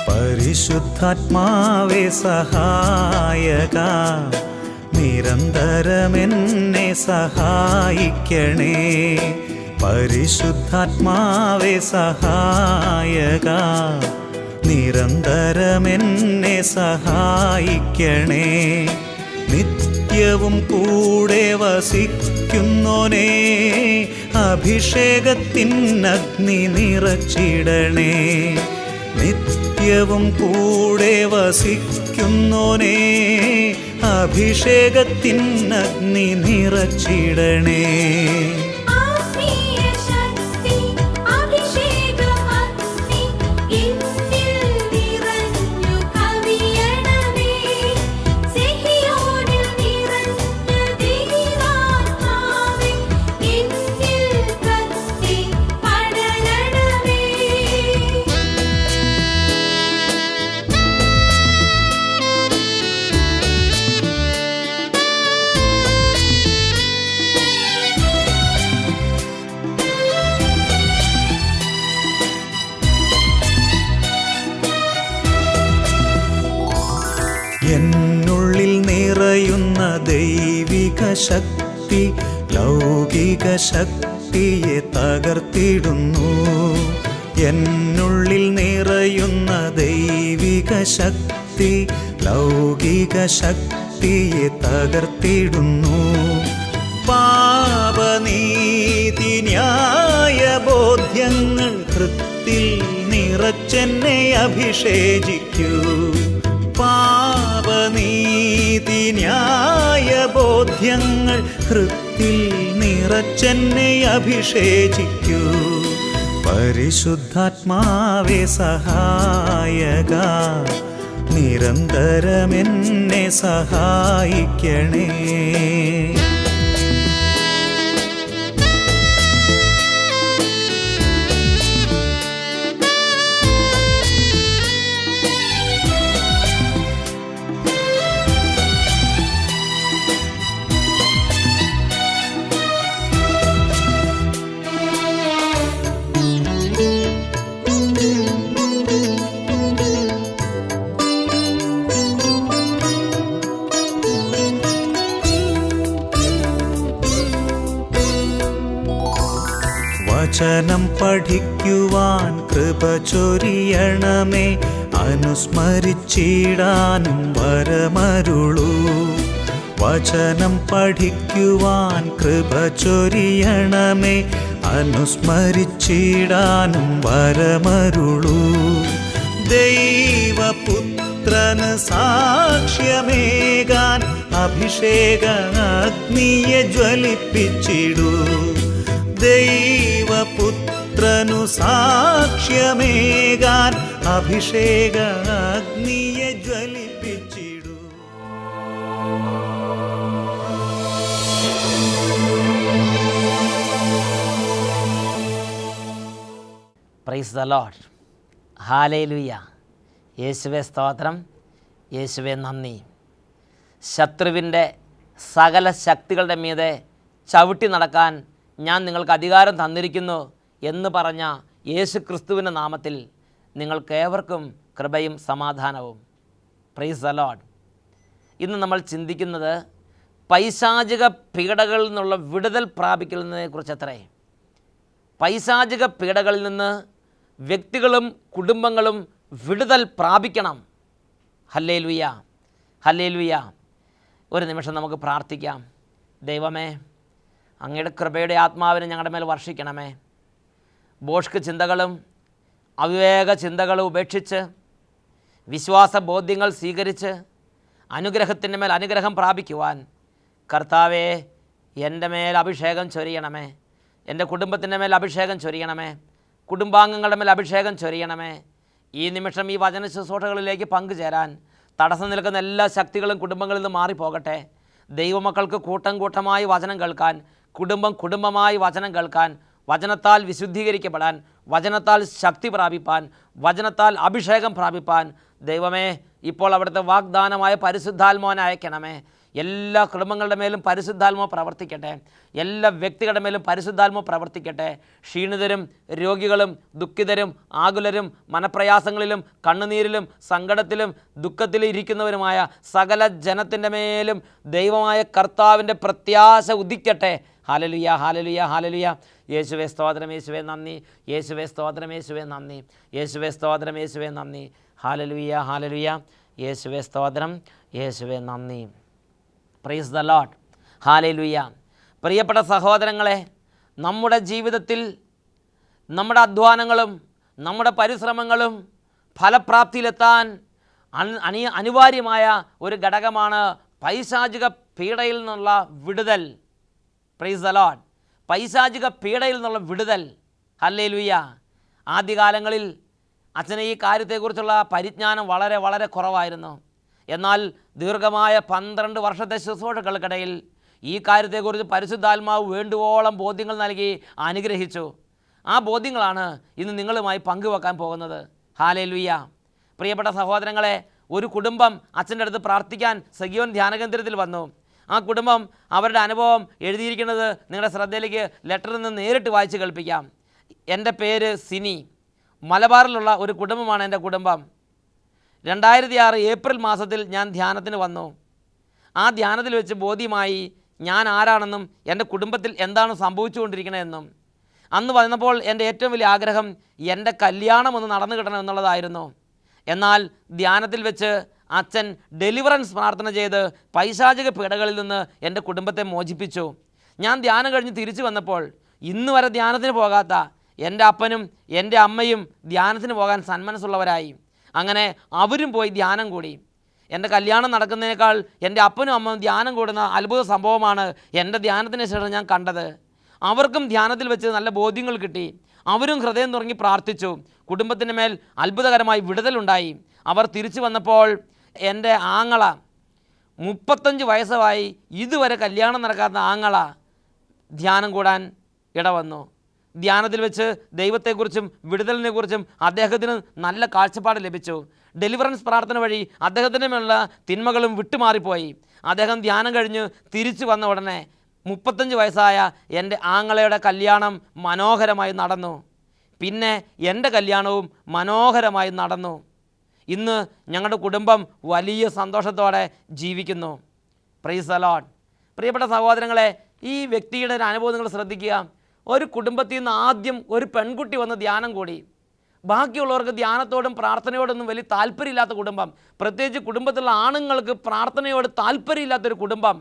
പരിശുദ്ധാത്മാവേ സഹായക, നിരന്തരമെന്നെ സഹായിക്കണേ. പരിശുദ്ധാത്മാവേ സഹായക, നിരന്തരമെന്നെ സഹായിക്കണേ. നിത്യവും കൂടെ വസിക്കുന്നോനേ, അഭിഷേകത്തിനഗ്നി നിറച്ചിടണേ. നിത്യവും കൂടെ വസിക്കുന്നോനേ, അഭിഷേകത്തിനഗ്നി നിറച്ചിടണേ. എന്നുള്ളിൽ നിറയുന്ന ദൈവിക ശക്തി ലൗകിക ശക്തിയെ തകർത്തിടുന്നു. എന്നുള്ളിൽ നിറയുന്ന ദൈവിക ശക്തി ലൗകിക ശക്തിയെ തകർത്തിടുന്നു. പാപനീതി ന്യായ ബോധ്യങ്ങൾ ഹൃത്തിൽ നിറച്ചെന്നെ അഭിഷേചിക്കൂ. പാപനീതി ന്യായ ബോധ്യങ്ങൾ ഹൃത്തിൽ നിറച്ചെന്നെ അഭിഷേചിക്കൂ. പരിശുദ്ധാത്മാവേ സഹായക, നിരന്തരമെന്നെ സഹായിക്കണേ. വചനം പഠിക്കുവാൻ കൃപ ചൊരിയണമേ, അനുസ്മരിച്ചിടാനും വരമരുളൂ. വചനം പഠിക്കുവാൻ കൃപ ചൊരിയണമേ, അനുസ്മരിച്ചിടാനും വരമരുളൂ. ദൈവപുത്രന് സാക്ഷ്യമേകാൻ അഭിഷേക അഗ്നിയെ ജ്വലിപ്പിച്ചിടൂ. ദൈവപുത്രനു സാക്ഷ്യമേകാൻ അഭിഷേക അഗ്നിയെ ജ്വലിപ്പിച്ചിടൂ. Praise the lord. ഹല്ലേലൂയ. യേശുവേ സ്തോത്രം, യേശുവേ നന്ദി. ശത്രുവിൻ്റെ സകല ശക്തികളുടെ മീതെ ചവിട്ടി നടക്കാൻ ഞാൻ നിങ്ങൾക്ക് അധികാരം തന്നിരിക്കുന്നു എന്ന് പറഞ്ഞ യേശു ക്രിസ്തുവിൻ്റെ നാമത്തിൽ നിങ്ങൾക്കേവർക്കും കൃപയും സമാധാനവും. Price the Lord. ഇന്ന് നമ്മൾ ചിന്തിക്കുന്നത് പൈശാചിക പീഡകളിൽ നിന്നുള്ള വിടുതൽ പ്രാപിക്കുന്നതിനെക്കുറിച്ചത്രേ. പൈശാചിക പീഡകളിൽ നിന്ന് വ്യക്തികളും കുടുംബങ്ങളും വിടുതൽ പ്രാപിക്കണം. Hallelujah, hallelujah. ഒരു നിമിഷം നമുക്ക് പ്രാർത്ഥിക്കാം. ദൈവമേ, അങ്ങയുടെ കൃപയുടെ ആത്മാവിനെ ഞങ്ങളുടെ മേൽ വർഷിക്കണമേ. ബോഷ്ക്ക് ചിന്തകളും അവിവേക ചിന്തകളും ഉപേക്ഷിച്ച് വിശ്വാസ ബോധ്യങ്ങൾ സ്വീകരിച്ച് അനുഗ്രഹത്തിൻ്റെ മേൽ അനുഗ്രഹം പ്രാപിക്കുവാൻ കർത്താവേ എൻ്റെ മേൽ അഭിഷേകം ചൊരിയണമേ. എൻ്റെ കുടുംബത്തിൻ്റെ മേൽ അഭിഷേകം ചൊരിയണമേ. കുടുംബാംഗങ്ങളുടെ മേൽ അഭിഷേകം ചൊരിയണമേ. ഈ നിമിഷം ഈ വചന ശുശ്രൂഷകളിലേക്ക് പങ്കുചേരാൻ തടസ്സം നിൽക്കുന്ന എല്ലാ ശക്തികളും കുടുംബങ്ങളിൽ നിന്ന് മാറിപ്പോകട്ടെ. ദൈവമക്കൾക്ക് കൂട്ടം കൂട്ടമായി വചനം കേൾക്കാൻ, കുടുംബം കുടുംബമായി വചനം കേൾക്കാൻ, വചനത്താൽ വിശുദ്ധീകരിക്കപ്പെടാൻ, വചനത്താൽ ശക്തി പ്രാപിപ്പാൻ, വചനത്താൽ അഭിഷേകം പ്രാപിപ്പാൻ ദൈവമേ ഇപ്പോൾ അവിടുത്തെ വാഗ്ദാനമായ പരിശുദ്ധാത്മാവിനെ അയക്കണമേ. എല്ലാ കുടുംബങ്ങളുടെ മേലും പരിശുദ്ധാത്മാവ് പ്രവർത്തിക്കട്ടെ. എല്ലാ വ്യക്തികളുടെ മേലും പരിശുദ്ധാത്മാവ് പ്രവർത്തിക്കട്ടെ. ക്ഷീണിതരും രോഗികളും ദുഃഖിതരും ആകുലരും മനപ്രയാസങ്ങളിലും കണ്ണുനീരിലും സങ്കടത്തിലും ദുഃഖത്തിലും ഇരിക്കുന്നവരുമായ സകല ജനത്തിൻ്റെ മേലും ദൈവമായ കർത്താവിൻ്റെ പ്രത്യാശ ഉദിക്കട്ടെ. Hallelujah, hallelujah, hallelujah. യേശുവേ സ്തോത്രം, യേശുവേ നന്ദി. യേശുവേ സ്തോത്രം, യേശുവേ നന്ദി. യേശുവേ സ്തോത്രം, യേശുവേ നന്ദി. Hallelujah, hallelujah. യേശുവേ സ്തോത്രം, യേശുവേ നന്ദി. Price the lord. ഹല്ലേലൂയ. പ്രിയപ്പെട്ട സഹോദരങ്ങളെ, നമ്മുടെ ജീവിതത്തിൽ നമ്മുടെ അധ്വാനങ്ങളും നമ്മുടെ പരിശ്രമങ്ങളും ഫലപ്രാപ്തിയിലെത്താൻ അനിവാര്യമായ ഒരു ഘടകമാണ് പൈശാചിക പീഡയിൽ നിന്നുള്ള വിടുതൽ. Price the Lord. പൈശാചിക പീഡയിൽ നിന്നുള്ള വിടുതൽ. ഹല്ലേലൂയ. ആദ്യകാലങ്ങളിൽ അച്ഛന് ഈ കാര്യത്തെക്കുറിച്ചുള്ള പരിജ്ഞാനം വളരെ വളരെ കുറവായിരുന്നു. എന്നാൽ ദീർഘമായ 12 വർഷത്തെ ശുശ്രൂഷകൾക്കിടയിൽ ഈ കാര്യത്തെക്കുറിച്ച് പരിശുദ്ധാത്മാവ് വേണ്ടുവോളം ബോധ്യങ്ങൾ നൽകി അനുഗ്രഹിച്ചു. ആ ബോധ്യങ്ങളാണ് ഇന്ന് നിങ്ങളുമായി പങ്കുവെക്കാൻ പോകുന്നത്. ഹല്ലേലൂയ. പ്രിയപ്പെട്ട സഹോദരങ്ങളെ, ഒരു കുടുംബം അച്ഛൻ്റെ അടുത്ത് പ്രാർത്ഥിക്കാൻ സഗിയോൻ ധ്യാനകേന്ദ്രത്തിൽ വന്നു. ആ കുടുംബം അവരുടെ അനുഭവം എഴുതിയിരിക്കുന്നത് നിങ്ങളുടെ ശ്രദ്ധയിലേക്ക് ലെറ്ററിൽ നിന്ന് നേരിട്ട് വായിച്ച് കേൾപ്പിക്കാം. എൻ്റെ പേര് സിനി. മലബാറിലുള്ള ഒരു കുടുംബമാണ് എൻ്റെ കുടുംബം. 2006 ഏപ്രിൽ മാസത്തിൽ ഞാൻ ധ്യാനത്തിന് വന്നു. ആ ധ്യാനത്തിൽ വെച്ച് ബോധ്യമായി ഞാൻ ആരാണെന്നും എൻ്റെ കുടുംബത്തിൽ എന്താണ് സംഭവിച്ചുകൊണ്ടിരിക്കണമെന്നും. അന്ന് വന്നപ്പോൾ എൻ്റെ ഏറ്റവും വലിയ ആഗ്രഹം എൻ്റെ കല്യാണം ഒന്ന് നടന്നു കിട്ടണം എന്നുള്ളതായിരുന്നു. എന്നാൽ ധ്യാനത്തിൽ വെച്ച് അച്ഛൻ ഡെലിവറൻസ് പ്രാർത്ഥന ചെയ്ത് പൈശാചിക പീഡകളിൽ നിന്ന് എൻ്റെ കുടുംബത്തെ മോചിപ്പിച്ചു. ഞാൻ ധ്യാനം കഴിഞ്ഞ് തിരിച്ചു വന്നപ്പോൾ ഇന്ന് വരെ ധ്യാനത്തിന് പോകാത്ത എൻ്റെ അപ്പനും എൻ്റെ അമ്മയും ധ്യാനത്തിന് പോകാൻ സന്മനസ്സുള്ളവരായി. അങ്ങനെ അവരും പോയി ധ്യാനം കൂടി. എൻ്റെ കല്യാണം നടക്കുന്നതിനേക്കാൾ എൻ്റെ അപ്പനും അമ്മയും ധ്യാനം കൂടുന്ന അത്ഭുത സംഭവമാണ് എൻ്റെ ധ്യാനത്തിന് ശേഷം ഞാൻ കണ്ടത്. അവർക്കും ധ്യാനത്തിൽ വെച്ച് നല്ല ബോധ്യങ്ങൾ കിട്ടി. അവരും ഹൃദയം തുറങ്ങി പ്രാർത്ഥിച്ചു. കുടുംബത്തിൻ്റെ മേൽ അത്ഭുതകരമായി വിടുതലുണ്ടായി. അവർ തിരിച്ചു വന്നപ്പോൾ എൻ്റെ ആങ്ങള 35 വയസ്സായി ഇതുവരെ കല്യാണം നടക്കാത്ത ആങ്ങള ധ്യാനം കൂടാൻ ഇടവന്നു. ധ്യാനത്തിൽ വെച്ച് ദൈവത്തെക്കുറിച്ചും വിടുതലിനെക്കുറിച്ചും അദ്ദേഹത്തിന് നല്ല കാഴ്ചപ്പാട് ലഭിച്ചു. ഡെലിവറൻസ് പ്രാർത്ഥന വഴി അദ്ദേഹത്തിൻ്റെ മേലുള്ള തിന്മകളും വിട്ടുമാറിപ്പോയി. അദ്ദേഹം ധ്യാനം കഴിഞ്ഞ് തിരിച്ചു വന്ന ഉടനെ 35 വയസ്സായ എൻ്റെ ആങ്ങളയുടെ കല്യാണം മനോഹരമായി നടന്നു. പിന്നെ എൻ്റെ കല്യാണവും മനോഹരമായി നടന്നു. ഇന്ന് ഞങ്ങളുടെ കുടുംബം വലിയ സന്തോഷത്തോടെ ജീവിക്കുന്നു. Price the Lord. പ്രിയപ്പെട്ട സഹോദരങ്ങളെ, ഈ വ്യക്തിയുടെ ഒരു അനുഭവം നിങ്ങൾ ശ്രദ്ധിക്കുക. ഒരു കുടുംബത്തിൽ നിന്ന് ആദ്യം ഒരു പെൺകുട്ടി വന്ന് ധ്യാനം കൂടി. ബാക്കിയുള്ളവർക്ക് ധ്യാനത്തോടും പ്രാർത്ഥനയോടൊന്നും വലിയ താല്പര്യമില്ലാത്ത കുടുംബം, പ്രത്യേകിച്ച് കുടുംബത്തിലുള്ള ആണുങ്ങൾക്ക് പ്രാർത്ഥനയോട് താല്പര്യമില്ലാത്തൊരു കുടുംബം.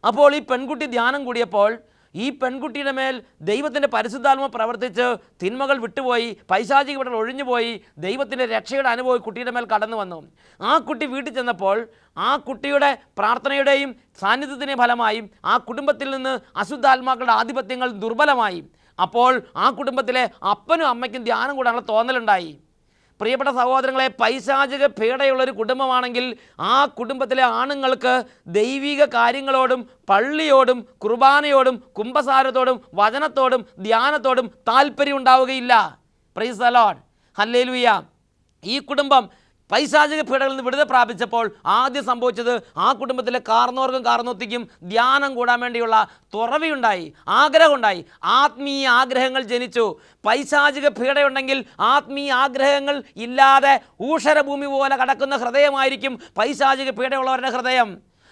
അപ്പോൾ ഈ പെൺകുട്ടി ധ്യാനം കൂടിയപ്പോൾ ഈ പെൺകുട്ടിയുടെ മേൽ ദൈവത്തിൻ്റെ പരിശുദ്ധാത്മ പ്രവർത്തിച്ച് തിന്മകൾ വിട്ടുപോയി, പൈശാചിക പീഡകൾ ഒഴിഞ്ഞുപോയി, ദൈവത്തിൻ്റെ രക്ഷയുടെ അനുഭവം കുട്ടിയുടെ മേൽ കടന്നു വന്നു. ആ കുട്ടി വീട്ടിൽ ചെന്നപ്പോൾ ആ കുട്ടിയുടെ പ്രാർത്ഥനയുടെയും സാന്നിധ്യത്തിൻ്റെ ഫലമായും ആ കുടുംബത്തിൽ നിന്ന് അശുദ്ധാത്മാക്കളുടെ ആധിപത്യങ്ങൾ ദുർബലമായി. അപ്പോൾ ആ കുടുംബത്തിലെ അപ്പനും അമ്മയ്ക്കും ധ്യാനം കൂടാനുള്ള തോന്നലുണ്ടായി. പ്രിയപ്പെട്ട സഹോദരങ്ങളെ, പൈശാചിക പീഡയുള്ളൊരു കുടുംബമാണെങ്കിൽ ആ കുടുംബത്തിലെ ആണുങ്ങൾക്ക് ദൈവിക കാര്യങ്ങളോടും പള്ളിയോടും കുർബാനയോടും കുംഭസാരത്തോടും വചനത്തോടും ധ്യാനത്തോടും താല്പര്യം ഉണ്ടാവുകയില്ല. Price the lord. ഹല്ലേലൂയ. ഈ കുടുംബം പൈശാചിക പീഡകളിൽ നിന്ന് വിടുതൽ പ്രാപിച്ചപ്പോൾ ആദ്യം സംഭവിച്ചത് ആ കുടുംബത്തിലെ കാർന്നോർക്കും കാർന്നോത്തിക്കും ധ്യാനം കൂടാൻ വേണ്ടിയുള്ള തുറവിയുണ്ടായി, ആഗ്രഹമുണ്ടായി, ആത്മീയ ആഗ്രഹങ്ങൾ ജനിച്ചു. പൈശാചിക പീഡയുണ്ടെങ്കിൽ ആത്മീയ ആഗ്രഹങ്ങൾ ഇല്ലാതെ ഊഷരഭൂമി പോലെ കടക്കുന്ന ഹൃദയമായിരിക്കും പൈശാചിക പീഡയുള്ളവരുടെ ഹൃദയം.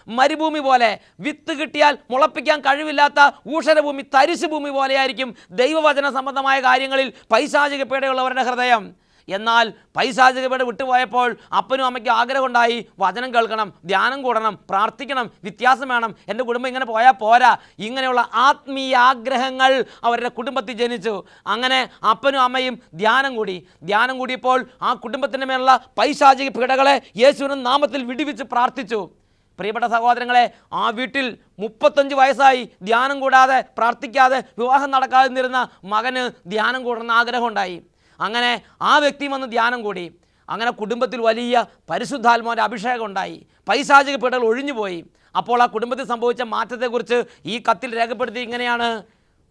മരുഭൂമി പോലെ, വിത്ത് കിട്ടിയാൽ മുളപ്പിക്കാൻ കഴിവില്ലാത്ത ഊഷരഭൂമി, തരിശു ഭൂമി പോലെയായിരിക്കും ദൈവവചന സംബന്ധമായ കാര്യങ്ങളിൽ പൈശാചിക പീഡയുള്ളവരുടെ ഹൃദയം. എന്നാൽ പൈശാചിക പീഡ വിട്ടുപോയപ്പോൾ അപ്പനും അമ്മയ്ക്കും ആഗ്രഹമുണ്ടായി, വചനം കേൾക്കണം, ധ്യാനം കൂടണം, പ്രാർത്ഥിക്കണം, വ്യത്യാസം വേണം, എൻ്റെ കുടുംബം ഇങ്ങനെ പോയാൽ പോരാ, ഇങ്ങനെയുള്ള ആത്മീയ ആഗ്രഹങ്ങൾ അവരുടെ കുടുംബത്തിൽ ജനിച്ചു. അങ്ങനെ അപ്പനും അമ്മയും ധ്യാനം കൂടിയപ്പോൾ ആ കുടുംബത്തിൻ്റെ മേലുള്ള പൈശാചിക പീഡകളെ യേശുവിൻ്റെ നാമത്തിൽ വിടുവിച്ച് പ്രാർത്ഥിച്ചു. പ്രിയപ്പെട്ട സഹോദരങ്ങളെ, ആ വീട്ടിൽ 35 വയസ്സായി ധ്യാനം കൂടാതെ പ്രാർത്ഥിക്കാതെ വിവാഹം നടക്കാതെ നിന്നിരുന്ന മകന് ധ്യാനം കൂടണമെന്ന് ആഗ്രഹമുണ്ടായി. അങ്ങനെ ആ വ്യക്തി വന്ന് ധ്യാനം കൂടി. അങ്ങനെ കുടുംബത്തിൽ വലിയ പരിശുദ്ധാത്മാവിൻ്റെ അഭിഷേകം ഉണ്ടായി. പൈശാചിക പീഡകൾ ഒഴിഞ്ഞുപോയി. അപ്പോൾ ആ കുടുംബത്തിൽ സംഭവിച്ച മാറ്റത്തെക്കുറിച്ച് ഈ കത്തിൽ രേഖപ്പെടുത്തി ഇങ്ങനെയാണ്: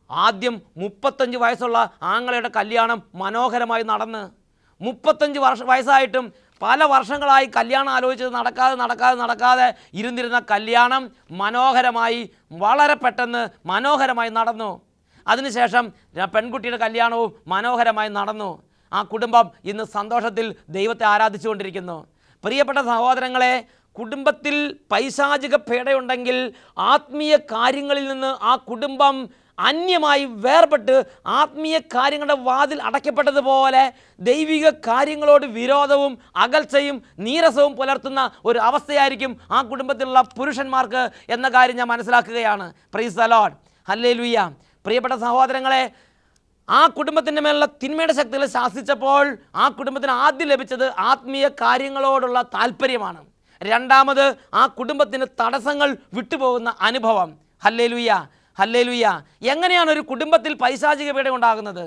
ആദ്യം 35 വയസ്സുള്ള ആങ്ങളയുടെ കല്യാണം മനോഹരമായി നടന്ന് 35 വയസ്സായിട്ടും പല വർഷങ്ങളായി കല്യാണം ആലോചിച്ചത് നടക്കാതെ ഇരുന്നിരുന്ന കല്യാണം മനോഹരമായി, വളരെ പെട്ടെന്ന് മനോഹരമായി നടന്നു. അതിനുശേഷം പെൺകുട്ടിയുടെ കല്യാണവും മനോഹരമായി നടന്നു. ആ കുടുംബം ഇന്ന് സന്തോഷത്തിൽ ദൈവത്തെ ആരാധിച്ചുകൊണ്ടിരിക്കുന്നു. പ്രിയപ്പെട്ട സഹോദരങ്ങളെ, കുടുംബത്തിൽ പൈശാചിക പീഡയുണ്ടെങ്കിൽ ആത്മീയ കാര്യങ്ങളിൽ നിന്ന് ആ കുടുംബം അന്യമായി വേർപെട്ട് ആത്മീയ കാര്യങ്ങളുടെ വാതിൽ അടയ്ക്കപ്പെട്ടതുപോലെ ദൈവിക കാര്യങ്ങളോട് വിരോധവും അകൽച്ചയും നീരസവും പുലർത്തുന്ന ഒരു അവസ്ഥയായിരിക്കും ആ കുടുംബത്തിലുള്ള പുരുഷന്മാർക്ക് എന്ന കാര്യം ഞാൻ മനസ്സിലാക്കുകയാണ്. Price the lord, hallelujah. പ്രിയപ്പെട്ട സഹോദരങ്ങളെ, ആ കുടുംബത്തിൻ്റെ മേലുള്ള തിന്മയുടെ ശക്തികൾ ശാസിച്ചപ്പോൾ ആ കുടുംബത്തിന് ആദ്യം ലഭിച്ചത് ആത്മീയ കാര്യങ്ങളോടുള്ള താല്പര്യമാണ്. രണ്ടാമത് ആ കുടുംബത്തിന് തടസ്സങ്ങൾ വിട്ടുപോകുന്ന അനുഭവം. Hallelujah, hallelujah. എങ്ങനെയാണ് ഒരു കുടുംബത്തിൽ പൈശാചിക പീഡ ഉണ്ടാകുന്നത്?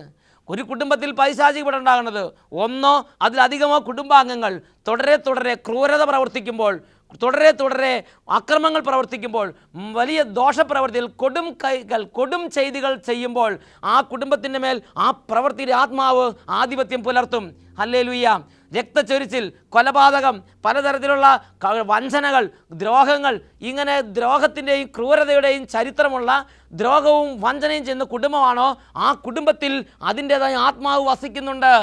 ഒരു കുടുംബത്തിൽ പൈശാചിക പീഡ ഉണ്ടാകുന്നത് ഒന്നോ അതിലധികമോ കുടുംബാംഗങ്ങൾ തുടരെ ക്രൂരത പ്രവർത്തിക്കുമ്പോൾ, തുടരെ അക്രമങ്ങൾ പ്രവർത്തിക്കുമ്പോൾ, വലിയ ദോഷപ്രവൃത്തികൾ, കൊടും ചെയ്തികൾ ചെയ്യുമ്പോൾ ആ കുടുംബത്തിൻ്റെ മേൽ ആ പ്രവൃത്തിയുടെ ആത്മാവ് ആധിപത്യം പുലർത്തും. ഹല്ലേലൂയ. രക്തച്ചൊരിച്ചിൽ, കൊലപാതകം, പലതരത്തിലുള്ള വഞ്ചനകൾ, ദ്രോഹങ്ങൾ, ഇങ്ങനെ ദ്രോഹത്തിൻ്റെയും ക്രൂരതയുടെയും ചരിത്രമുള്ള ദ്രോഹവും വഞ്ചനയും ചെയ്യുന്ന കുടുംബമാണോ, ആ കുടുംബത്തിൽ അതിൻ്റേതായ ആത്മാവ് വസിക്കുന്നുണ്ട്.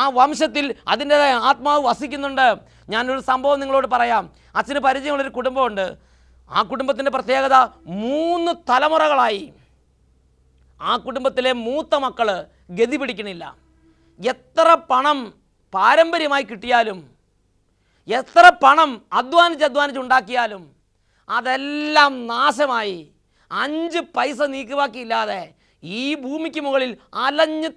ആ വംശത്തിൽ അതിൻ്റേതായ ആത്മാവ് വസിക്കുന്നുണ്ട്. ഞാനൊരു സംഭവം നിങ്ങളോട് പറയാം. അച്ഛന് പരിചയമുള്ളൊരു കുടുംബമുണ്ട്. ആ കുടുംബത്തിൻ്റെ പ്രത്യേകത 3 തലമുറകളായി ആ കുടുംബത്തിലെ മൂത്ത മക്കൾ ഗതി പിടിക്കണില്ല. എത്ര പണം പാരമ്പര്യമായി കിട്ടിയാലും, എത്ര പണം അധ്വാനിച്ചുണ്ടാക്കിയാലും അതെല്ലാം നാശമായി. 5 പൈസ നീക്കുവാക്കിയില്ലാതെ ഈ ഭൂമിക്ക് മുകളിൽ അലഞ്ഞു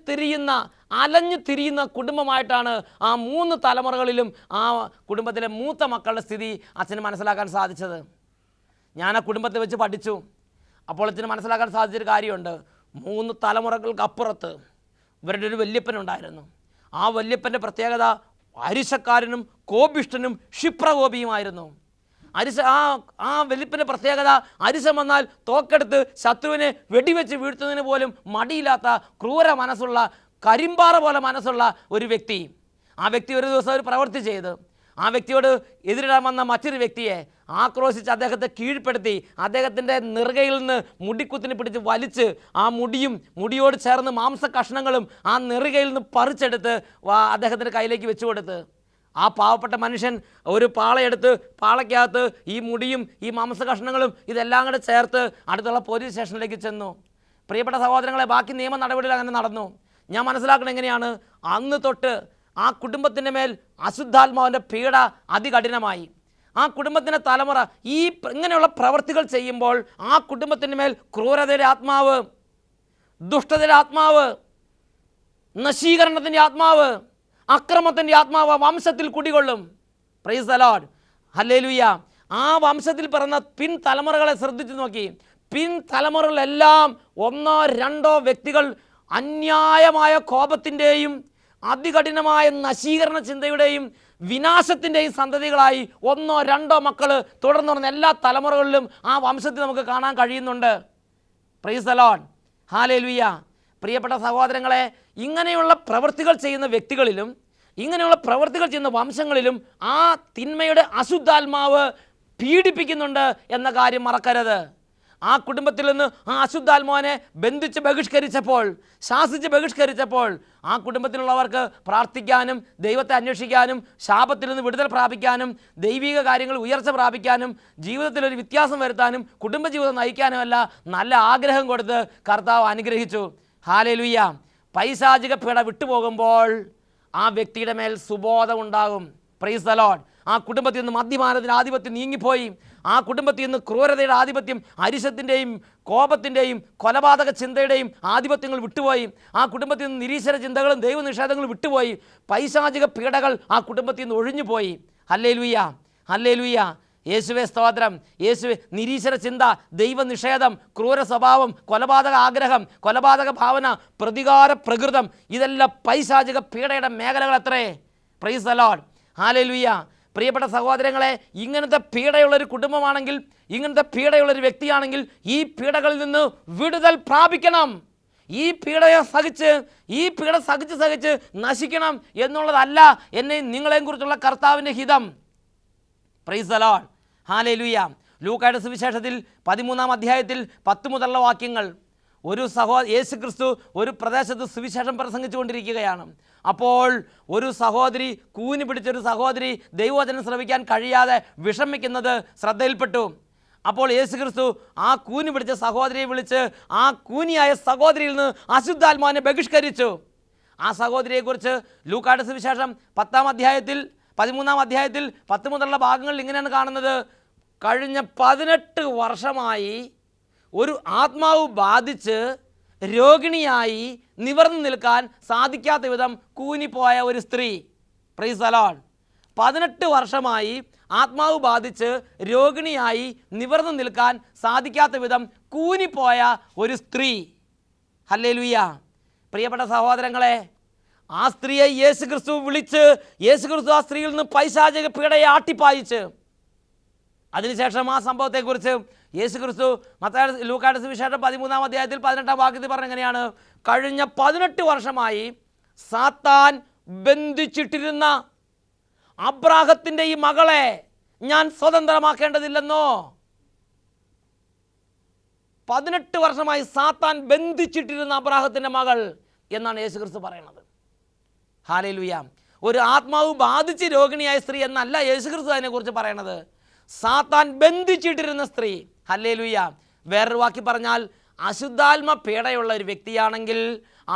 തിരിയുന്ന കുടുംബമായിട്ടാണ് ആ 3 തലമുറകളിലും ആ കുടുംബത്തിലെ മൂത്ത മക്കളുടെ സ്ഥിതി അച്ഛന് മനസ്സിലാക്കാൻ സാധിച്ചത്. ഞാൻ ആ കുടുംബത്തെ വെച്ച് പഠിച്ചു. അപ്പോൾ അച്ഛന് മനസ്സിലാക്കാൻ സാധിച്ചൊരു കാര്യമുണ്ട്. 3 തലമുറകൾക്ക് അപ്പുറത്ത് ഇവരുടെ ഒരു വല്യപ്പനുണ്ടായിരുന്നു. ആ വല്യപ്പൻ്റെ പ്രത്യേകത അരിശക്കാരനും കോപിഷ്ഠനും ക്ഷിപ്രകോപിയുമായിരുന്നു. ആ വല്യപ്പൻ്റെ പ്രത്യേകത അരിശം വന്നാൽ തോക്കെടുത്ത് ശത്രുവിനെ വെടിവെച്ച് വീഴ്ത്തുന്നതിന് പോലും മടിയില്ലാത്ത ക്രൂര മനസ്സുള്ള, കരിമ്പാറ പോലെ മനസ്സുള്ള ഒരു വ്യക്തി. ആ വ്യക്തി ഒരു ദിവസം ഒരു പ്രവൃത്തി ചെയ്ത് ആ വ്യക്തിയോട് എതിരിടാൻ വന്ന മറ്റൊരു വ്യക്തിയെ ആക്രോശിച്ച് അദ്ദേഹത്തെ കീഴ്പ്പെടുത്തി അദ്ദേഹത്തിൻ്റെ നെറുകയിൽ നിന്ന് മുടിക്കുത്തിന് പിടിച്ച് വലിച്ച് ആ മുടിയോട് ചേർന്ന് മാംസ കഷ്ണങ്ങളും ആ നെറുകയിൽ നിന്ന് പറിച്ചെടുത്ത് അദ്ദേഹത്തിൻ്റെ കയ്യിലേക്ക് വെച്ചു കൊടുത്ത് ആ പാവപ്പെട്ട മനുഷ്യൻ ഒരു പാളയെടുത്ത് പാളയ്ക്കകത്ത് ഈ മുടിയും ഈ മാംസ കഷ്ണങ്ങളും ഇതെല്ലാം കൂടെ ചേർത്ത് അടുത്തുള്ള പോലീസ് സ്റ്റേഷനിലേക്ക് ചെന്നു. പ്രിയപ്പെട്ട സഹോദരങ്ങളെ, ബാക്കി നിയമ നടപടികൾ അങ്ങനെ നടന്നു. ഞാൻ മനസ്സിലാക്കണം എങ്ങനെയാണ്, അന്ന് തൊട്ട് ആ കുടുംബത്തിൻ്റെ മേൽ അശുദ്ധാത്മാവിൻ്റെ പീഡ അതികഠിനമായി. ആ കുടുംബത്തിൻ്റെ തലമുറ ഇങ്ങനെയുള്ള പ്രവൃത്തികൾ ചെയ്യുമ്പോൾ ആ കുടുംബത്തിൻ്റെ മേൽ ക്രൂരതയുടെ ആത്മാവ്, ദുഷ്ടതയുടെ ആത്മാവ്, നശീകരണത്തിൻ്റെ ആത്മാവ്, അക്രമത്തിൻ്റെ ആത്മാവ് വംശത്തിൽ കുടികൊള്ളും. Praise the lord, hallelujah. ആ വംശത്തിൽ പിറന്ന തലമുറകളെ ശ്രദ്ധിച്ചു നോക്കി. തലമുറകളെല്ലാം 1 2 വ്യക്തികൾ അന്യായമായ കോപത്തിൻ്റെയും അതികഠിനമായ നശീകരണ ചിന്തയുടെയും വിനാശത്തിൻ്റെയും സന്തതികളായി 1 2 മക്കൾ തുടർന്ന് എല്ലാ തലമുറകളിലും ആ വംശത്തിൽ നമുക്ക് കാണാൻ കഴിയുന്നുണ്ട്. Price the lord, hallelujah. പ്രിയപ്പെട്ട സഹോദരങ്ങളെ, ഇങ്ങനെയുള്ള പ്രവൃത്തികൾ ചെയ്യുന്ന വ്യക്തികളിലും ഇങ്ങനെയുള്ള പ്രവൃത്തികൾ ചെയ്യുന്ന വംശങ്ങളിലും ആ തിന്മയുടെ അശുദ്ധാത്മാവ് പീഡിപ്പിക്കുന്നുണ്ട് എന്ന കാര്യം മറക്കരുത്. ആ കുടുംബത്തിൽ നിന്ന് ആ അശുദ്ധാത്മാവിനെ ബന്ധിച്ച് ബഹിഷ്കരിച്ചപ്പോൾ, ശാസിച്ച് ബഹിഷ്കരിച്ചപ്പോൾ ആ കുടുംബത്തിലുള്ളവർക്ക് പ്രാർത്ഥിക്കാനും ദൈവത്തെ അന്വേഷിക്കാനും ശാപത്തിൽ നിന്ന് വിടുതൽ പ്രാപിക്കാനും ദൈവിക കാര്യങ്ങൾ ഉയർച്ച പ്രാപിക്കാനും ജീവിതത്തിലൊരു വ്യത്യാസം വരുത്താനും കുടുംബജീവിതം നയിക്കാനുമല്ല നല്ല ആഗ്രഹം കൊടുത്ത് കർത്താവ് അനുഗ്രഹിച്ചു. ഹല്ലേലൂയ. പൈശാചിക പീഡ വിട്ടുപോകുമ്പോൾ ആ വ്യക്തിയുടെ മേൽ സുബോധം ഉണ്ടാകും. Price the Lord. ആ കുടുംബത്തിൽ നിന്ന് മദ്യപാനത്തിൻ്റെ ആധിപത്യം നീങ്ങിപ്പോയി. ആ കുടുംബത്തിൽ നിന്ന് ക്രൂരതയുടെ ആധിപത്യം, അരിശത്തിൻ്റെയും കോപത്തിൻ്റെയും കൊലപാതക ചിന്തയുടെയും ആധിപത്യങ്ങൾ വിട്ടുപോയി. ആ കുടുംബത്തിൽ നിന്ന് നിരീശ്വര ചിന്തകളും ദൈവനിഷേധങ്ങളും വിട്ടുപോയി. പൈശാചിക പീഡകൾ ആ കുടുംബത്തിൽ നിന്ന് ഒഴിഞ്ഞുപോയി. Hallelujah, hallelujah. യേശുവേ സ്തോത്രം. യേശുവേ. നിരീശ്വര ചിന്ത, ദൈവനിഷേധം, ക്രൂര സ്വഭാവം, കൊലപാതക ആഗ്രഹം, കൊലപാതക ഭാവന, പ്രതികാര പ്രകൃതം, ഇതെല്ലാം പൈശാചിക പീഡയുടെ മേഖലകൾ അത്രേ. Price the lord, hallelujah. പ്രിയപ്പെട്ട സഹോദരങ്ങളെ, ഇങ്ങനത്തെ പീഡയുള്ളൊരു കുടുംബമാണെങ്കിൽ, ഇങ്ങനത്തെ പീഡയുള്ളൊരു വ്യക്തിയാണെങ്കിൽ ഈ പീഡകളിൽ നിന്ന് വിടുതൽ പ്രാപിക്കണം. ഈ പീഡയെ സഹിച്ച് സഹിച്ച് നശിക്കണം എന്നുള്ളതല്ല എന്നെയും നിങ്ങളെയും കുറിച്ചുള്ള കർത്താവിൻ്റെ ഹിതം. Price the lord, hallelujah. ലൂക്കായുടെ സുവിശേഷത്തിൽ 13-ാം അധ്യായത്തിൽ 10 മുതലുള്ള വാക്യങ്ങൾ. യേശു ക്രിസ്തു ഒരു പ്രദേശത്ത് സുവിശേഷം പ്രസംഗിച്ചു കൊണ്ടിരിക്കുകയാണ്. അപ്പോൾ ഒരു സഹോദരി, കൂനി പിടിച്ചൊരു സഹോദരി ദൈവവചനം ശ്രവിക്കാൻ കഴിയാതെ വിഷമിക്കുന്നത് ശ്രദ്ധയിൽപ്പെട്ടു. അപ്പോൾ യേശു ക്രിസ്തു ആ കൂനി പിടിച്ച സഹോദരിയെ വിളിച്ച് ആ കൂനിയായ സഹോദരിയിൽ നിന്ന് അശുദ്ധാത്മാവിനെ ബഹിഷ്കരിച്ചു. ആ സഹോദരിയെക്കുറിച്ച് ലൂക്കായുടെ സുവിശേഷം 10-ാം അധ്യായത്തിൽ 13-ാം അധ്യായത്തിൽ 10 മുതലുള്ള ഭാഗങ്ങളിൽ ഇങ്ങനെയാണ് കാണുന്നത്. കഴിഞ്ഞ 18 വർഷമായി ഒരു ആത്മാവ് ബാധിച്ച് രോഗിണിയായി നിവർന്നു നിൽക്കാൻ സാധിക്കാത്ത വിധം കൂനിപ്പോയ ഒരു സ്ത്രീ. Price the Lord. 18 വർഷമായി ആത്മാവ് ബാധിച്ച് രോഗിണിയായി നിവർന്നു നിൽക്കാൻ സാധിക്കാത്ത വിധം കൂനിപ്പോയ ഒരു സ്ത്രീ. ഹല്ലേലൂയ. പ്രിയപ്പെട്ട സഹോദരങ്ങളെ, ആ സ്ത്രീയെ യേശു ക്രിസ്തു വിളിച്ച് ആ സ്ത്രീയിൽ നിന്ന് പൈശാചിക പീഡയെ ആട്ടിപ്പായിച്ച്, അതിനുശേഷം ആ സംഭവത്തെക്കുറിച്ച് യേശു ക്രിസ്തു ലൂക്കായുടെ സുവിശേഷം 13-ാം അധ്യായത്തിൽ 18-ാം വാക്യത്തിൽ പറഞ്ഞെങ്ങനെയാണ്? കഴിഞ്ഞ 18 വർഷമായി സാത്താൻ ബന്ധിച്ചിട്ടിരുന്ന അബ്രാഹത്തിൻ്റെ ഈ മകളെ ഞാൻ സ്വതന്ത്രമാക്കേണ്ടതില്ലെന്നോ? 18 വർഷമായി സാത്താൻ ബന്ധിച്ചിട്ടിരുന്ന അബ്രാഹത്തിൻ്റെ മകൾ എന്നാണ് യേശു ക്രിസ്തു പറയുന്നത്. ഹല്ലേലൂയ. ഒരു ആത്മാവ് ബാധിച്ച് രോഗിണിയായ സ്ത്രീ എന്നല്ല യേശു ക്രിസ്തു അതിനെക്കുറിച്ച് പറയണത്. സാത്താൻ ബന്ധിച്ചിട്ടിരുന്ന സ്ത്രീ. ഹല്ലേലൂയ. വേറൊരു വാക്കി പറഞ്ഞാൽ, അശുദ്ധാത്മ പീഡയുള്ള ഒരു വ്യക്തിയാണെങ്കിൽ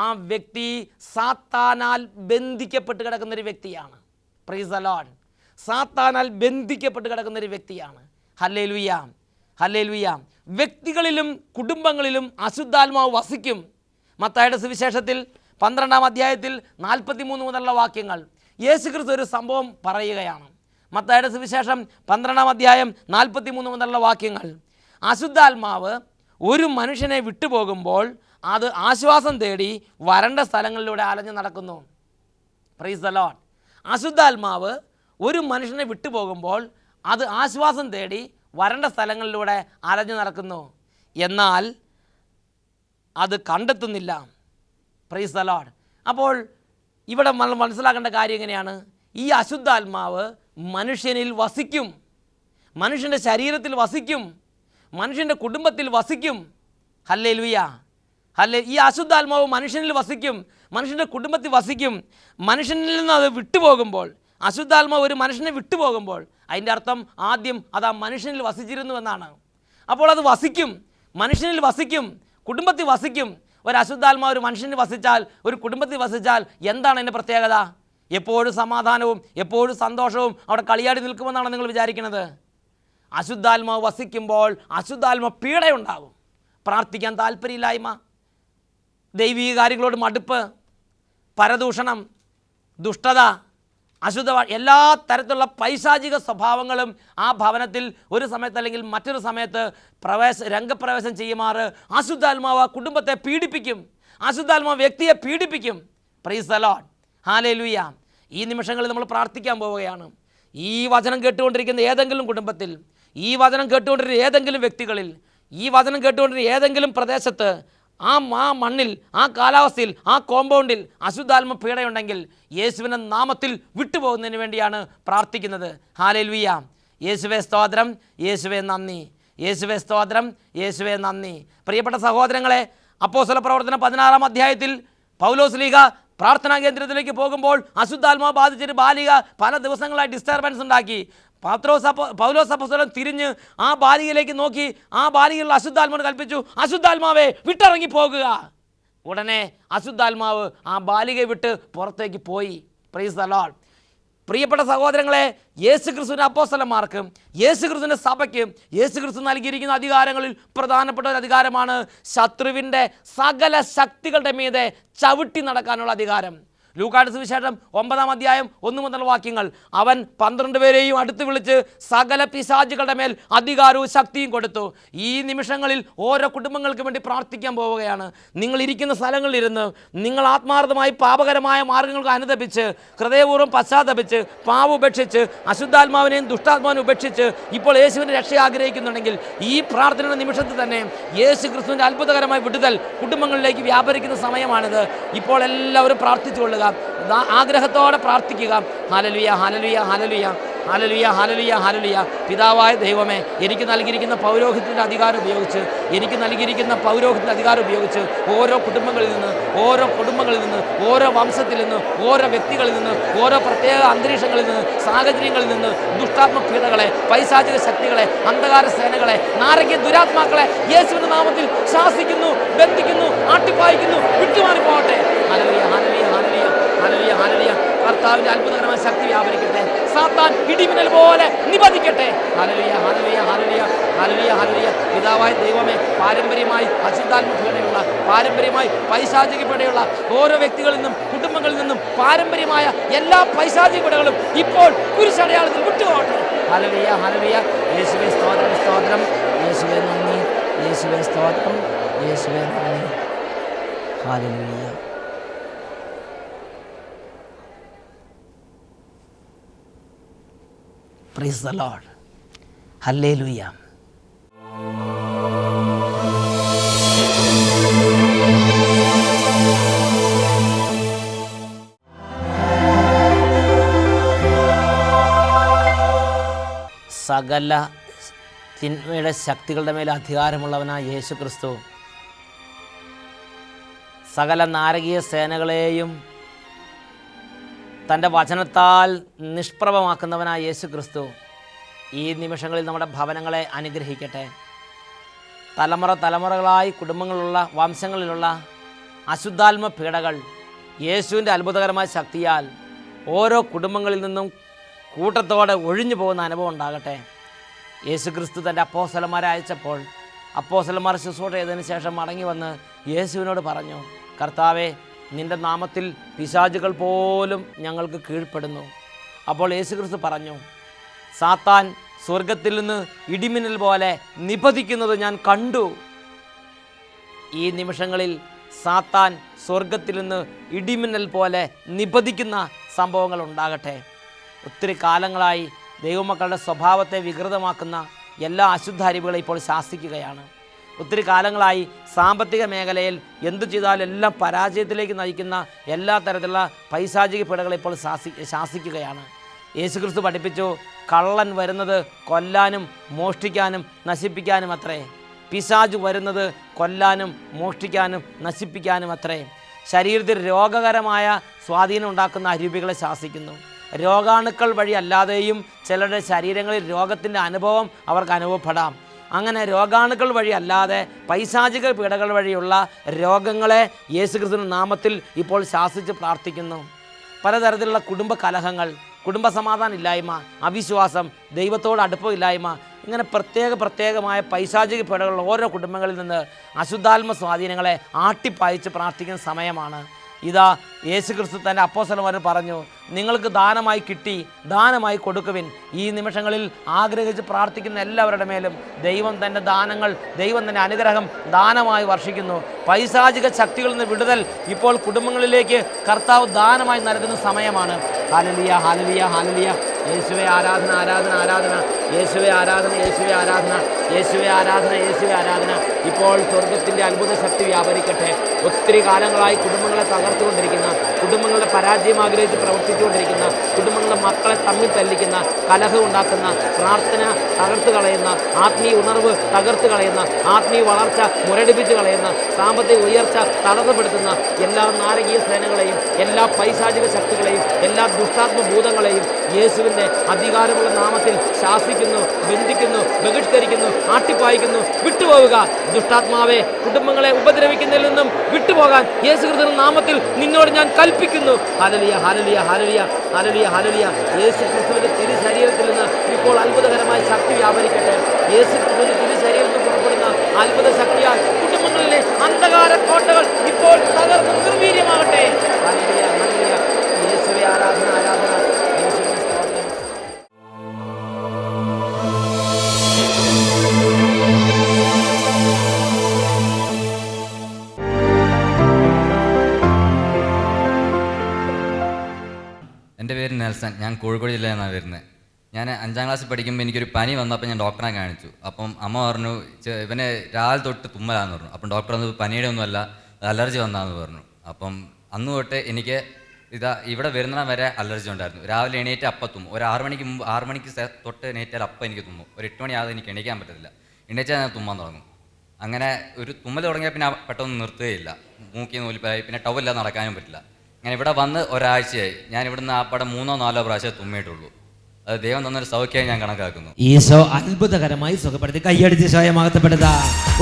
ആ വ്യക്തി സാത്താനാൽ ബന്ധിക്കപ്പെട്ട് കിടക്കുന്നൊരു വ്യക്തിയാണ്. Praise the lord. സാത്താനാൽ ബന്ധിക്കപ്പെട്ട് കിടക്കുന്നൊരു വ്യക്തിയാണ്. Hallelujah, hallelujah. വ്യക്തികളിലും കുടുംബങ്ങളിലും അശുദ്ധാത്മാവ് വസിക്കും. മത്തായിയുടെ സുവിശേഷത്തിൽ 12-ാം അധ്യായത്തിൽ 43 മുതലുള്ള വാക്യങ്ങൾ യേശു ക്രിസ്തു ഒരു സംഭവം പറയുകയാണ്. മത്തായിയുടെ സുവിശേഷം 12-ാം അധ്യായം 43 മുതലുള്ള വാക്യങ്ങൾ. അശുദ്ധാത്മാവ് ഒരു മനുഷ്യനെ വിട്ടുപോകുമ്പോൾ അത് ആശ്വാസം തേടി വരണ്ട സ്ഥലങ്ങളിലൂടെ അലഞ്ഞു നടക്കുന്നു. Price the Lord. അശുദ്ധാത്മാവ് ഒരു മനുഷ്യനെ വിട്ടുപോകുമ്പോൾ അത് ആശ്വാസം തേടി വരണ്ട സ്ഥലങ്ങളിലൂടെ അലഞ്ഞു നടക്കുന്നു, എന്നാൽ അത് കണ്ടെത്തുന്നില്ല. Price the Lord. അപ്പോൾ ഇവിടെ മനസ്സിലാക്കേണ്ട കാര്യം എങ്ങനെയാണ്? ഈ അശുദ്ധാത്മാവ് മനുഷ്യനിൽ വസിക്കും, മനുഷ്യൻ്റെ ശരീരത്തിൽ വസിക്കും, മനുഷ്യൻ്റെ കുടുംബത്തിൽ വസിക്കും. ഹല്ലേലൂയ. ഈ അശുദ്ധാത്മാവ് മനുഷ്യനിൽ വസിക്കും, മനുഷ്യൻ്റെ കുടുംബത്തിൽ വസിക്കും. മനുഷ്യനിൽ നിന്ന് അത് വിട്ടുപോകുമ്പോൾ, അശുദ്ധാത്മാവ് ഒരു മനുഷ്യനെ വിട്ടുപോകുമ്പോൾ അതിൻ്റെ അർത്ഥം ആദ്യം അത് ആ മനുഷ്യനിൽ വസിച്ചിരുന്നു എന്നാണ്. അപ്പോൾ അത് വസിക്കും, മനുഷ്യനിൽ വസിക്കും, കുടുംബത്തിൽ വസിക്കും. ഒരു അശുദ്ധാത്മാവ് ഒരു മനുഷ്യനിൽ വസിച്ചാൽ, ഒരു കുടുംബത്തിൽ വസിച്ചാൽ എന്താണ് അതിൻ്റെ പ്രത്യേകത? എപ്പോഴും സമാധാനവും എപ്പോഴും സന്തോഷവും അവിടെ കളിയാടി നിൽക്കുമെന്നാണ് നിങ്ങൾ വിചാരിക്കുന്നത്? അശുദ്ധാത്മാവ് വസിക്കുമ്പോൾ അശുദ്ധാത്മ പീഡയുണ്ടാകും. പ്രാർത്ഥിക്കാൻ താല്പര്യമില്ലായ്മ, ദൈവീക കാര്യങ്ങളോട് മടുപ്പ്, പരദൂഷണം, ദുഷ്ടത, അശുദ്ധ, എല്ലാ തരത്തിലുള്ള പൈശാചിക സ്വഭാവങ്ങളും ആ ഭവനത്തിൽ ഒരു സമയത്ത് അല്ലെങ്കിൽ മറ്റൊരു സമയത്ത് രംഗപ്രവേശം ചെയ്യുമാറ് അശുദ്ധാത്മാവ് കുടുംബത്തെ പീഡിപ്പിക്കും, അശുദ്ധാത്മാവ് വ്യക്തിയെ പീഡിപ്പിക്കും. Praise the lord, hallelujah. ഈ നിമിഷങ്ങളിൽ നമ്മൾ പ്രാർത്ഥിക്കാൻ പോവുകയാണ്. ഈ വചനം കേട്ടുകൊണ്ടിരിക്കുന്ന ഏതെങ്കിലും കുടുംബത്തിൽ, ഈ വചനം കേട്ടുകൊണ്ടിരിക്കുന്ന ഏതെങ്കിലും വ്യക്തികളിൽ, ഈ വചനം കേട്ടുകൊണ്ടിരിക്കുന്ന ഏതെങ്കിലും പ്രദേശത്ത്, ആ മണ്ണിൽ, ആ കാലാവസ്ഥയിൽ, ആ കോമ്പൗണ്ടിൽ അശുദ്ധാത്മ പീഡയുണ്ടെങ്കിൽ യേശുവിൻ്റെ നാമത്തിൽ വിട്ടുപോകുന്നതിന് വേണ്ടിയാണ് പ്രാർത്ഥിക്കുന്നത്. ഹല്ലേലൂയ. യേശുവേ സ്തോത്രം, യേശുവേ നന്ദി, യേശുവേ സ്തോത്രം, യേശുവേ നന്ദി. പ്രിയപ്പെട്ട സഹോദരങ്ങളെ, അപ്പോസ്തല പ്രവർത്തനം 16-ാം അധ്യായത്തിൽ പൗലോസ് പ്രാർത്ഥനാ കേന്ദ്രത്തിലേക്ക് പോകുമ്പോൾ അശുദ്ധാത്മാവ് ബാധിച്ചൊരു ബാലിക പല ദിവസങ്ങളായി ഡിസ്റ്റർബൻസ് ഉണ്ടാക്കി. പൗലോസ് അപ്പോസ്തലൻ തിരിഞ്ഞ് ആ ബാലികയിലേക്ക് നോക്കി ആ ബാലികയുള്ള അശുദ്ധാത്മാവിന് കൽപ്പിച്ചു, അശുദ്ധാത്മാവെ വിട്ടിറങ്ങി പോകുക. ഉടനെ അശുദ്ധാത്മാവ് ആ ബാലികയെ വിട്ട് പുറത്തേക്ക് പോയി. Price the Lord. പ്രിയപ്പെട്ട സഹോദരങ്ങളെ, യേശുക്രിസ്തുവിൻ്റെ അപ്പോസ്തലന്മാർക്ക്, യേശുക്രിസ്തുവിൻ്റെ സഭയ്ക്ക് യേശുക്രിസ്തു നൽകിയിരിക്കുന്ന അധികാരങ്ങളിൽ പ്രധാനപ്പെട്ട ഒരു അധികാരമാണ് ശത്രുവിൻ്റെ സകല ശക്തികളുടെ മീതെ ചവിട്ടി നടക്കാനുള്ള അധികാരം. ലൂക്കായുടെ സുവിശേഷം 9-ാം അധ്യായം 1 മുതൽ വാക്യങ്ങൾ. അവൻ 12 പേരെയും അടുത്ത് വിളിച്ച് സകല പിശാചുകളുടെ മേൽ അധികാരവും ശക്തിയും കൊടുത്തു. ഈ നിമിഷങ്ങളിൽ ഓരോ കുടുംബങ്ങൾക്ക് വേണ്ടി പ്രാർത്ഥിക്കാൻ പോവുകയാണ്. നിങ്ങൾ ഇരിക്കുന്ന സ്ഥലങ്ങളിലിരുന്ന് നിങ്ങൾ ആത്മാർത്ഥമായി പാപകരമായ മാർഗ്ഗങ്ങൾക്ക് അനുദപിച്ച് ഹൃദയപൂർവ്വം പശ്ചാത്തപിച്ച് പാപം ഉപേക്ഷിച്ച് അശുദ്ധാത്മാവിനെയും ദുഷ്ടാത്മാവിനെ ഉപേക്ഷിച്ച് ഇപ്പോൾ യേശുവിൻ്റെ രക്ഷ ആഗ്രഹിക്കുന്നുണ്ടെങ്കിൽ ഈ പ്രാർത്ഥനയുടെ നിമിഷത്തിൽ തന്നെ യേശു ക്രിസ്തുവിൻ്റെ അത്ഭുതകരമായ വിടുതൽ കുടുംബങ്ങളിലേക്ക് വ്യാപരിക്കുന്ന സമയമാണിത്. ഇപ്പോൾ എല്ലാവരും പ്രാർത്ഥിച്ചു കൊള്ളുക, ആഗ്രഹത്തോടെ പ്രാർത്ഥിക്കുക. Hallelujah, hallelujah, hallelujah, hallelujah, hallelujah, hallelujah. പിതാവായ ദൈവമേ, എനിക്ക് നൽകിയിരിക്കുന്ന പൗരോഹിത്യത്തിൻ്റെ അധികാരം ഉപയോഗിച്ച് ഓരോ കുടുംബങ്ങളിൽ നിന്ന് ഓരോ വംശത്തിൽ നിന്ന് ഓരോ വ്യക്തികളിൽ നിന്ന് ഓരോ പ്രത്യേക അന്തരീക്ഷങ്ങളിൽ നിന്ന് സാഹചര്യങ്ങളിൽ നിന്ന് ദുഷ്ടാത്മ പീഡകളെ, പൈശാചിക ശക്തികളെ, അന്ധകാര സേനകളെ, നാരകീയ ദുരാത്മാക്കളെ യേശുവിൻ്റെ നാമത്തിൽ ശാസിക്കുന്നു, ബന്ധിക്കുന്നു, ആട്ടിപ്പായിക്കുന്നു, വിട്ടുമാറിപ്പോകട്ടെ. Hallelujah, hallelujah, hallelujah, hallelujah, hallelujah. കർത്താവിൻ്റെ അത്ഭുതകരമായ ശക്തി വ്യാപരിക്കട്ടെ. സാത്താൻ ഇടിമിന്നൽ പോലെ നിബന്ധിക്കട്ടെ. Hallelujah, hallelujah, hallelujah, hallelujah, hallelujah. പിതാവായ ദൈവമേ, പാരമ്പര്യമായി അശുദ്ധാത്മ പീഡയുള്ള, പാരമ്പര്യമായി പൈശാചിക പീഡയുള്ള ഓരോ വ്യക്തികളിൽ നിന്നും കുടുംബങ്ങളിൽ നിന്നും പാരമ്പര്യമായ എല്ലാ പൈശാചിക പീഡകളും ഇപ്പോൾ കുരിശടയാളത്തിൽ വിട്ടുപോകട്ടെ. Hallelujah, hallelujah. യേശുവേ സ്തോത്രം, സ്തോത്രം. യേശുവേ നന്ദി, യേശുവേ സ്തോത്രം, യേശുവേ നന്ദി. Hallelujah. Praise the Lord. Hallelujah. സകല തിന്മയുടെ ശക്തികളുടെ മേൽ അധികാരമുള്ളവനായ യേശു ക്രിസ്തു സകല നാരകീയ സേനകളെയും തൻ്റെ വചനത്താൽ നിഷ്പ്രഭമാക്കുന്നവനായ യേശു ക്രിസ്തു ഈ നിമിഷങ്ങളിൽ നമ്മുടെ ഭവനങ്ങളെ അനുഗ്രഹിക്കട്ടെ. തലമുറകളായി കുടുംബങ്ങളിലുള്ള വംശങ്ങളിലുള്ള അശുദ്ധാത്മ പീഡകൾ യേശുവിൻ്റെ അത്ഭുതകരമായ ശക്തിയാൽ ഓരോ കുടുംബങ്ങളിൽ നിന്നും കൂട്ടത്തോടെ ഒഴിഞ്ഞു പോകുന്ന അനുഭവം ഉണ്ടാകട്ടെ. യേശു ക്രിസ്തു തൻ്റെ അപ്പോസ്തലന്മാരെ അയച്ചപ്പോൾ അപ്പോസ്തലന്മാർ ശുശ്രൂഷ ചെയ്തതിന് ശേഷം മടങ്ങി വന്ന് യേശുവിനോട് പറഞ്ഞു, കർത്താവേ, നിൻ്റെ നാമത്തിൽ പിശാചുകൾ പോലും ഞങ്ങൾക്ക് കീഴ്പ്പെടുന്നു. അപ്പോൾ യേശു ക്രിസ്തു പറഞ്ഞു, സാത്താൻ സ്വർഗത്തിൽ നിന്ന് ഇടിമിന്നൽ പോലെ നിപതിക്കുന്നത് ഞാൻ കണ്ടു. ഈ നിമിഷങ്ങളിൽ സാത്താൻ സ്വർഗത്തിൽ നിന്ന് ഇടിമിന്നൽ പോലെ നിപതിക്കുന്ന സംഭവങ്ങൾ ഉണ്ടാകട്ടെ. ഒത്തിരി കാലങ്ങളായി ദൈവമക്കളുടെ സ്വഭാവത്തെ വികൃതമാക്കുന്ന എല്ലാ അശുദ്ധാരിവുകളെ ഇപ്പോൾ ശാസിക്കുകയാണ്. ഒത്തിരി കാലങ്ങളായി സാമ്പത്തിക മേഖലയിൽ എന്തു ചെയ്താലും എല്ലാം പരാജയത്തിലേക്ക് നയിക്കുന്ന എല്ലാ തരത്തിലുള്ള പൈശാചിക പീഡകളെ ഇപ്പോൾ ശാസിക്കുകയാണ്. യേശുക്രിസ്തു പഠിപ്പിച്ചു, കള്ളൻ വരുന്നത് കൊല്ലാനും മോഷ്ടിക്കാനും നശിപ്പിക്കാനും അത്രേ. പിശാചു വരുന്നത് കൊല്ലാനും മോഷ്ടിക്കാനും നശിപ്പിക്കാനും അത്രേ. ശരീരത്തിൽ രോഗകരമായ സ്വാധീനം ഉണ്ടാക്കുന്ന അരൂപികളെ ശാസിക്കുന്നു. രോഗാണുക്കൾ വഴി അല്ലാതെയും ചിലരുടെ ശരീരങ്ങളിൽ രോഗത്തിൻ്റെ അനുഭവം അവർക്ക് അനുഭവപ്പെടാം. അങ്ങനെ രോഗാണുക്കൾ വഴി അല്ലാതെ പൈശാചിക പീഡകൾ വഴിയുള്ള രോഗങ്ങളെ യേശുക്രിസ്തുവിന്റെ നാമത്തിൽ ഇപ്പോൾ ശാസിച്ച് പ്രാർത്ഥിക്കുന്നു. പലതരത്തിലുള്ള കുടുംബ കലഹങ്ങൾ, കുടുംബ സമാധാനം ഇല്ലായ്മ, അവിശ്വാസം, ദൈവത്തോട് അടുപ്പമില്ലായ്മ, ഇങ്ങനെ പ്രത്യേകമായ പൈശാചിക പീഡകളുള്ള ഓരോ കുടുംബങ്ങളിൽ നിന്ന് അശുദ്ധാത്മ സ്വാധീനങ്ങളെ ആട്ടിപ്പായിച്ച് പ്രാർത്ഥിക്കുന്ന സമയമാണ്. ഇതാ യേശുക്രിസ്തു തൻ്റെ അപ്പോസ്തലന്മാരോട് പറഞ്ഞു, നിങ്ങൾക്ക് ദാനമായി കിട്ടി, ദാനമായി കൊടുക്കുവിൻ. ഈ നിമിഷങ്ങളിൽ ആഗ്രഹിച്ച് പ്രാർത്ഥിക്കുന്ന എല്ലാവരുടെ മേലും ദൈവം തൻ്റെ ദാനങ്ങൾ, ദൈവം തൻ്റെ അനുഗ്രഹം ദാനമായി വർഷിക്കുന്നു. പൈശാചിക ശക്തികളിൽ നിന്ന് വിടുതൽ ഇപ്പോൾ കുടുംബങ്ങളിലേക്ക് കർത്താവ് ദാനമായി നൽകുന്ന സമയമാണ്. Hallelujah, hallelujah, hallelujah. യേശുവേ ആരാധന, ആരാധന, ആരാധന. യേശുവേ ആരാധന, യേശുവേ ആരാധന, യേശുവേ ആരാധന, യേശുവേ ആരാധന. ഇപ്പോൾ സ്വർഗത്തിൻ്റെ അത്ഭുത ശക്തി വ്യാപരിക്കട്ടെ. ഒത്തിരി കാലങ്ങളായി കുടുംബങ്ങളെ തകർത്തുകൊണ്ടിരിക്കുന്ന, കുടുംബങ്ങളുടെ പരാജയം ആഗ്രഹിച്ച് പ്രവർത്തിച്ചുകൊണ്ടിരിക്കുന്ന, കുടുംബങ്ങളുടെ മക്കളെ തമ്മിൽ തല്ലിക്കുന്ന, കലഹം ഉണ്ടാക്കുന്ന, പ്രാർത്ഥന തകർത്ത് കളയുന്ന, ആത്മീയ ഉണർവ് തകർത്ത് കളയുന്ന, ആത്മീയ വളർച്ച മുരടിപ്പിച്ച് കളയുന്ന, സാമ്പത്തിക ഉയർച്ച തടസ്സപ്പെടുത്തുന്ന എല്ലാ നാരകീയ സേനകളെയും, എല്ലാ പൈശാചിക ശക്തികളെയും, എല്ലാ ദുഷ്ടാത്മ ഭൂതങ്ങളെയും യേശുവിൻ്റെ അധികാരമുള്ള നാമത്തിൽ ശാസിക്കുന്നു, ബന്ധിക്കുന്നു, ബഹിഷ്കരിക്കുന്നു, ആട്ടിപ്പായിക്കുന്നു. വിട്ടുപോവുക ദുഷ്ടാത്മാവെ. കുടുംബങ്ങളെ ഉപദ്രവിക്കുന്നതിൽ നിന്നും വിട്ടുപോകാൻ യേശുക്രിസ്തുവിന്റെ നാമത്തിൽ നിന്നോട് ഞാൻ കൽപ്പിക്കുന്നു. Hallelujah, hallelujah, hallelujah, hallelujah, hallelujah. യേശുക്രിസ്തുവിന്റെ തിരുശരീരത്തിൽ നിന്ന് ഇപ്പോൾ അത്ഭുതകരമായ ശക്തി വ്യാപരിക്കട്ടെ. യേശുക്രിസ്തുവിന്റെ തിരുശരീരത്തിൽ നിന്ന് പുറപ്പെടുന്ന അത്ഭുത ശക്തിയാൽ കുടുംബങ്ങളിലെ അന്ധകാര കോട്ടകൾ ഇപ്പോൾ തകർന്ന് നിർവീര്യമാകട്ടെ. Hallelujah, hallelujah. ഞാൻ കോഴിക്കോട് ജില്ലയിൽ നിന്നാണ് വരുന്നത്. ഞാൻ 5ാം ക്ലാസ്സിൽ പഠിക്കുമ്പോൾ എനിക്കൊരു പനി വന്നപ്പോൾ ഞാൻ ഡോക്ടറെ കാണിച്ചു. അപ്പം അമ്മ പറഞ്ഞു ഇവനെ രാവിലെ തൊട്ട് തുമ്മലാന്ന് പറഞ്ഞു. അപ്പം ഡോക്ടർ വന്ന് പനിയുടെ ഒന്നുമല്ല, അലർജി വന്നാന്ന് പറഞ്ഞു. അപ്പം അന്ന് തൊട്ട് എനിക്ക് ഇവിടെ വരുന്നിടം വരെ അലർജി ഉണ്ടായിരുന്നു. രാവിലെ എണീറ്റ് അപ്പം തുമ്മും. ഒരു 6 മണിക്ക് മുമ്പ് 6 മണിക്ക് തൊട്ട് എണീറ്റാൽ അപ്പം എനിക്ക് തുമ്മും. ഒരു 8 മണിയാതെ എനിക്ക് എണീക്കാൻ പറ്റത്തില്ല. എണീറ്റാൽ ഞാൻ തുമ്മാൻ തുടങ്ങും. അങ്ങനെ ഒരു തുമ്മൽ തുടങ്ങിയാൽ പിന്നെ പെട്ടെന്ന് നിർത്തുകയില്ല. മൂക്കി നൂലിപ്പായി പിന്നെ ടവലില്ലാതെ നടക്കാനും പറ്റില്ല. അങ്ങനെ ഇവിടെ വന്ന് ഒരാഴ്ചയായി. ഞാൻ ഇവിടുന്ന് ആപ്പടെ 3-4 പ്രാവശ്യം തുമ്മിയിട്ടുള്ളൂ. അത് ദൈവം തന്നൊരു സൗഖ്യമായി ഞാൻ കണക്കാക്കുന്നു. ഈശോ അത്ഭുതകരമായി സുഖപ്പെടുത്തി. കൈയടിച്ച് ഈശോയെ മഹത്വപ്പെടുത്ത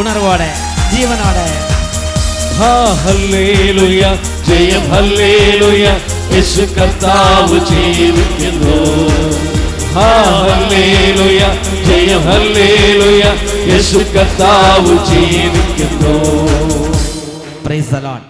ഉണർവോടെ ജീവനോടെ. ഹല്ലേലൂയ, ജയം ഹല്ലേലൂയ, യേശു കർത്താവ് ജീവിക്കുന്നു. ഹല്ലേലൂയ, ജയം ഹല്ലേലൂയ, യേശു കർത്താവ് ജീവിക്കുന്നു. Price the Lord.